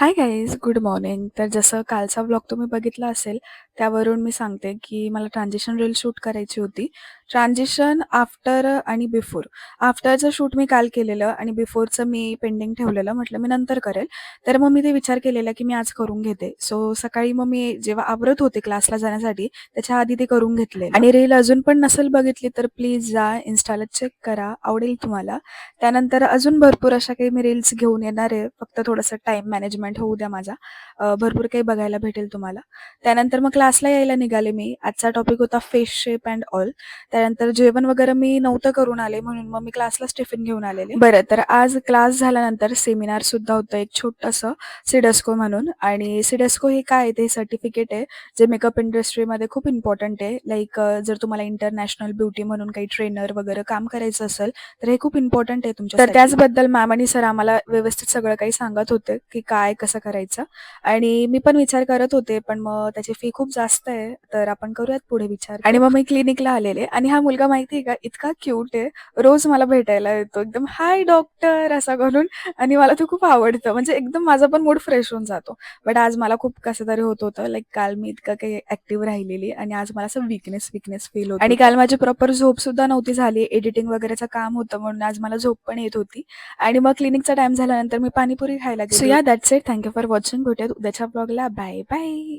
Hi guys, good morning. तर जसं कालचा व्लॉग तुम्ही बघितला असेल, त्यावरून मी सांगते की मला ट्रान्झिशन रील शूट करायची होती. ट्रान्झिशन आफ्टर आणि बिफोर. आफ्टरचं शूट मी काल केलेलं आणि बिफोरचं मी पेंडिंग ठेवलेलं. म्हटलं मी नंतर करेल. तर मग मी ते विचार केलेला की मी आज करून घेते. सो सकाळी मग मी जेव्हा आवरत होते क्लासला जाण्यासाठी, त्याच्या आधी ते करून घेतलेलं. आणि रील अजून पण नसेल बघितली तर प्लीज जा इन्स्टाला चेक करा, आवडेल तुम्हाला. त्यानंतर अजून भरपूर अशा काही मी रील्स घेऊन येणार आहे. फक्त थोडंसं टाईम मॅनेजमेंट होऊ द्या माझा. भरपूर काही बघायला भेटेल तुम्हाला. त्यानंतर मग क्लासला यायला निघाले मी. आजचा टॉपिक होता फेस शेप अँड ऑल. त्यानंतर जेवण वगैरे मी नव्हतं करून आले, म्हणून मग मी क्लासलाच टिफिन घेऊन आलेले. बरं, तर आज क्लास झाल्यानंतर सेमिनार सुद्धा होतं एक छोटंसं, सिडस्को म्हणून. आणि सिडस्को हे काय आहे, ते सर्टिफिकेट आहे जे मेकअप इंडस्ट्रीमध्ये खूप इम्पॉर्टंट आहे. लाईक जर तुम्हाला इंटरनॅशनल ब्युटी म्हणून काही ट्रेनर वगैरे काम करायचं असेल, तर हे खूप इम्पॉर्टंट आहे तुमच्यासाठी. तर त्याचबद्दल मॅम आणि सर आम्हाला व्यवस्थित सगळं काही सांगत होते की काय कसं करायचं. आणि मी पण विचार करत होते, पण मग त्याची फी खूप जास्त आहे, तर आपण करूयात पुढे विचार. आणि मग मी क्लिनिकला आलेले आणि हा मुलगा माहिती आहे का, इतका क्यूट आहे. रोज मला भेटायला येतो एकदम हाय डॉक्टर असं करून. आणि मला तो खूप आवडतं, म्हणजे एकदम माझा पण मूड फ्रेश होऊन जातो. बट आज मला खूप कसं तरी होत होतं, लाईक काल मी इतकं काही ऍक्टिव्ह राहिलेली आणि आज मला असं विकनेस विकनेस फील होत. आणि काल माझी प्रॉपर झोप सुद्धा नव्हती झाली. एडिटिंग वगैरेचं काम होतं, म्हणून आज मला झोप पण येत होती. आणि मग क्लिनिकचा टाइम झाल्यानंतर मी पाणीपुरी खायला गेले. सो या that's it. Thank you for watching. भेटूयात उद्याच्या ब्लॉगला. Bye bye.